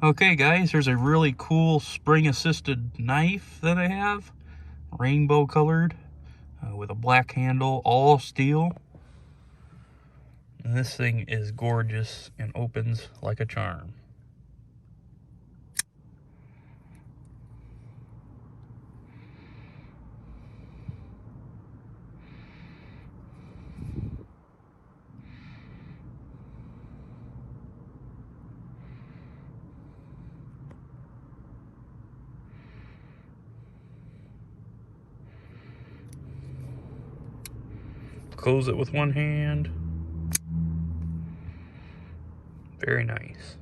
Okay guys, here's a really cool spring assisted knife that I have, rainbow colored, with a black handle, all steel. And this thing is gorgeous and opens like a charm. Close it with one hand. Very nice.